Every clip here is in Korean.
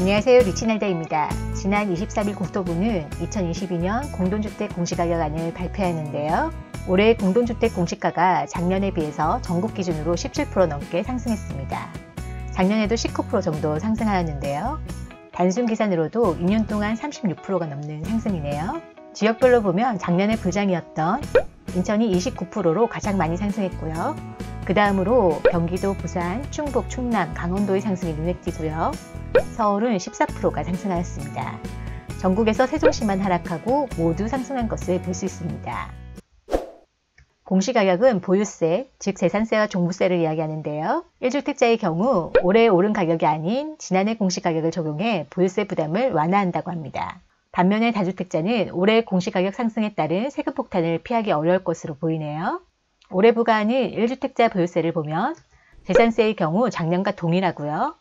안녕하세요. 리치날다입니다. 지난 23일 국토부는 2022년 공동주택 공시가격안을 발표했는데요. 올해 공동주택 공시가가 작년에 비해서 전국 기준으로 17% 넘게 상승했습니다. 작년에도 19% 정도 상승하였는데요. 단순 계산으로도 2년 동안 36%가 넘는 상승이네요. 지역별로 보면 작년에 불장이었던 인천이 29%로 가장 많이 상승했고요. 그 다음으로 경기도, 부산, 충북, 충남, 강원도의 상승이 눈에 띄고요. 서울은 14%가 상승하였습니다. 전국에서 세종시만 하락하고 모두 상승한 것을 볼 수 있습니다. 공시가격은 보유세, 즉 재산세와 종부세를 이야기하는데요. 1주택자의 경우 올해 오른 가격이 아닌 지난해 공시가격을 적용해 보유세 부담을 완화한다고 합니다. 반면에 다주택자는 올해 공시가격 상승에 따른 세금 폭탄을 피하기 어려울 것으로 보이네요. 올해 부과하는 1주택자 보유세를 보면 재산세의 경우 작년과 동일하고요.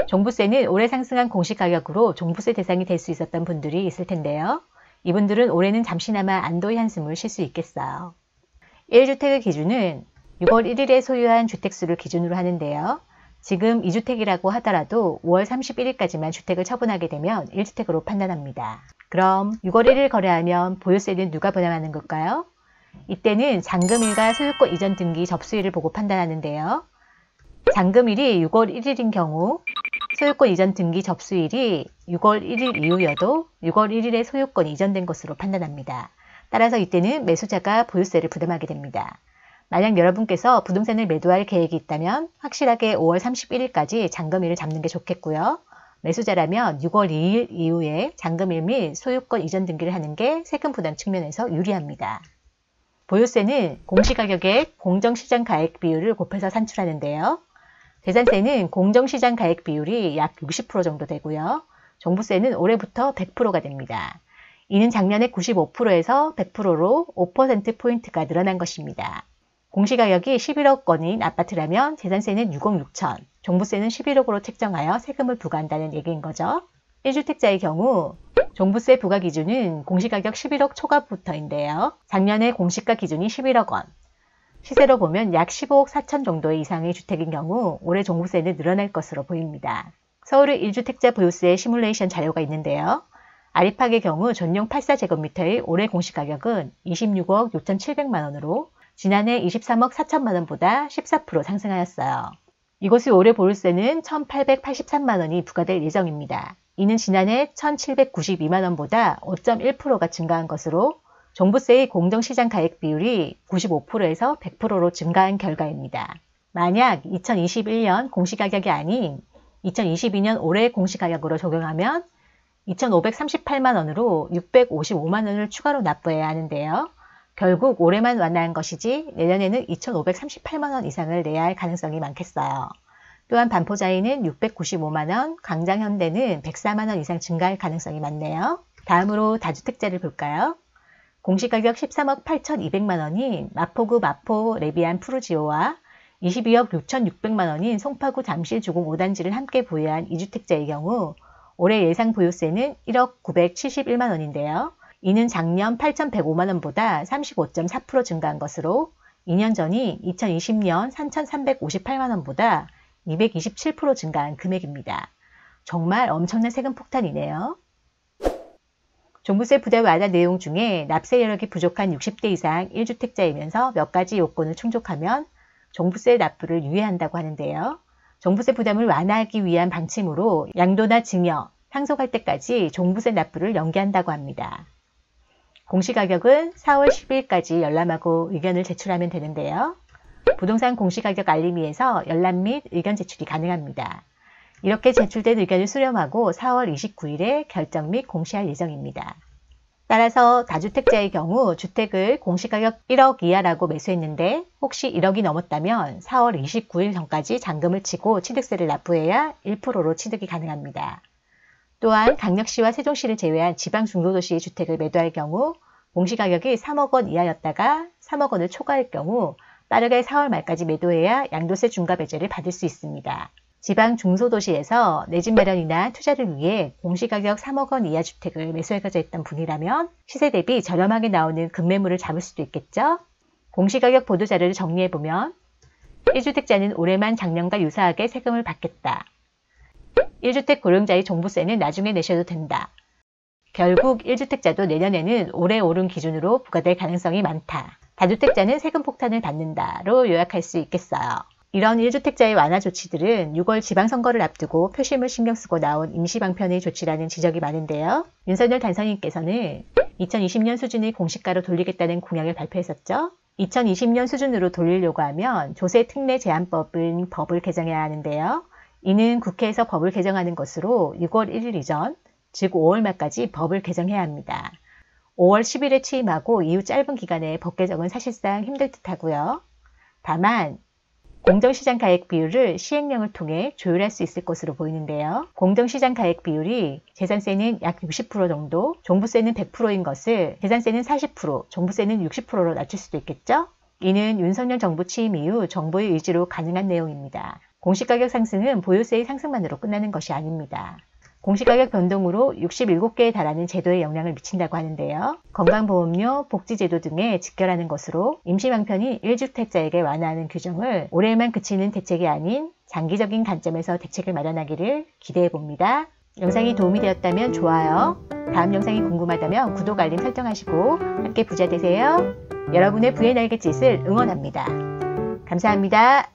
종부세는 올해 상승한 공시가격으로 종부세 대상이 될 수 있었던 분들이 있을 텐데요. 이분들은 올해는 잠시나마 안도의 한숨을 쉴 수 있겠어요. 1주택의 기준은 6월 1일에 소유한 주택수를 기준으로 하는데요. 지금 2주택이라고 하더라도 5월 31일까지만 주택을 처분하게 되면 1주택으로 판단합니다. 그럼 6월 1일 거래하면 보유세는 누가 부담하는 걸까요? 이때는 잔금일과 소유권 이전 등기 접수일을 보고 판단하는데요. 잔금일이 6월 1일인 경우 소유권 이전 등기 접수일이 6월 1일 이후여도 6월 1일에 소유권 이전된 것으로 판단합니다. 따라서 이때는 매수자가 보유세를 부담하게 됩니다. 만약 여러분께서 부동산을 매도할 계획이 있다면 확실하게 5월 31일까지 잔금일을 잡는 게 좋겠고요. 매수자라면 6월 2일 이후에 잔금일 및 소유권 이전 등기를 하는 게 세금 부담 측면에서 유리합니다. 보유세는 공시가격의 공정시장 가액 비율을 곱해서 산출하는데요. 재산세는 공정시장 가액 비율이 약 60% 정도 되고요. 종부세는 올해부터 100%가 됩니다. 이는 작년에 95%에서 100%로 5%포인트가 늘어난 것입니다. 공시가격이 11억 원인 아파트라면 재산세는 6억 6천, 종부세는 11억으로 책정하여 세금을 부과한다는 얘기인 거죠. 1주택자의 경우 종부세 부과 기준은 공시가격 11억 초과부터인데요. 작년에 공시가 기준이 11억 원, 시세로 보면 약 15억 4천 정도의 이상의 주택인 경우 올해 종부세는 늘어날 것으로 보입니다. 서울의 1주택자 보유세 시뮬레이션 자료가 있는데요. 아리팍의 경우 전용 84제곱미터의 올해 공시가격은 26억 6,700만 원으로 지난해 23억 4천만 원보다 14% 상승하였어요. 이곳의 올해 보유세는 1,883만 원이 부과될 예정입니다. 이는 지난해 1,792만 원보다 5.1%가 증가한 것으로 종부세의 공정시장 가액 비율이 95%에서 100%로 증가한 결과입니다. 만약 2021년 공시가격이 아닌 2022년 올해 공시가격으로 적용하면 2,538만 원으로 655만 원을 추가로 납부해야 하는데요. 결국 올해만 완화한 것이지 내년에는 2,538만 원 이상을 내야 할 가능성이 많겠어요. 또한 반포자이는 695만 원, 광장현대는 104만 원 이상 증가할 가능성이 많네요. 다음으로 다주택자를 볼까요? 공시가격 13억 8,200만 원인 마포구 마포 레비안 푸르지오와 22억 6,600만 원인 송파구 잠실 주공 5단지를 함께 보유한 2주택자의 경우 올해 예상 보유세는 1억 971만 원인데요. 이는 작년 8,105만 원보다 35.4% 증가한 것으로 2년 전이 2020년 3,358만 원보다 227% 증가한 금액입니다. 정말 엄청난 세금 폭탄이네요. 종부세 부담 완화 내용 중에 납세 여력이 부족한 60대 이상 1주택자이면서 몇 가지 요건을 충족하면 종부세 납부를 유예한다고 하는데요. 종부세 부담을 완화하기 위한 방침으로 양도나 증여, 상속할 때까지 종부세 납부를 연기한다고 합니다. 공시가격은 4월 10일까지 열람하고 의견을 제출하면 되는데요. 부동산 공시가격 알림위에서 열람 및 의견 제출이 가능합니다. 이렇게 제출된 의견을 수렴하고 4월 29일에 결정 및 공시할 예정입니다. 따라서 다주택자의 경우 주택을 공시가격 1억 이하라고 매수했는데 혹시 1억이 넘었다면 4월 29일 전까지 잔금을 치고 취득세를 납부해야 1%로 취득이 가능합니다. 또한 강력시와 세종시를 제외한 지방 중소도시의 주택을 매도할 경우 공시가격이 3억 원 이하였다가 3억 원을 초과할 경우 빠르게 4월 말까지 매도해야 양도세 중과 배제를 받을 수 있습니다. 지방 중소도시에서 내 집 마련이나 투자를 위해 공시가격 3억 원 이하 주택을 매수하고자 했던 분이라면 시세 대비 저렴하게 나오는 급매물을 잡을 수도 있겠죠. 공시가격 보도자료를 정리해보면 1주택자는 올해만 작년과 유사하게 세금을 받겠다. 1주택 고령자의 종부세는 나중에 내셔도 된다. 결국 1주택자도 내년에는 올해 오른 기준으로 부과될 가능성이 많다. 다주택자는 세금 폭탄을 받는다로 요약할 수 있겠어요. 이런 1주택자의 완화 조치들은 6월 지방선거를 앞두고 표심을 신경쓰고 나온 임시방편의 조치라는 지적이 많은데요. 윤석열 단성인께서는 2020년 수준의 공시가로 돌리겠다는 공약을 발표했었죠. 2020년 수준으로 돌리려고 하면 조세특례 제한법은 법을 개정해야 하는데요. 이는 국회에서 법을 개정하는 것으로 6월 1일 이전, 즉 5월 말까지 법을 개정해야 합니다. 5월 10일에 취임하고 이후 짧은 기간에 법 개정은 사실상 힘들 듯 하고요. 다만 공정시장 가액 비율을 시행령을 통해 조율할 수 있을 것으로 보이는데요. 공정시장 가액 비율이 재산세는 약 60% 정도, 종부세는 100%인 것을 재산세는 40%, 종부세는 60%로 낮출 수도 있겠죠? 이는 윤석열 정부 취임 이후 정부의 의지로 가능한 내용입니다. 공시가격 상승은 보유세의 상승만으로 끝나는 것이 아닙니다. 공시가격 변동으로 67개에 달하는 제도에 영향을 미친다고 하는데요. 건강보험료, 복지제도 등에 직결하는 것으로 임시방편인 1주택자에게 완화하는 규정을 올해만 그치는 대책이 아닌 장기적인 관점에서 대책을 마련하기를 기대해봅니다. 영상이 도움이 되었다면 좋아요, 다음 영상이 궁금하다면 구독, 알림 설정하시고 함께 부자 되세요. 여러분의 부의 날갯짓을 응원합니다. 감사합니다.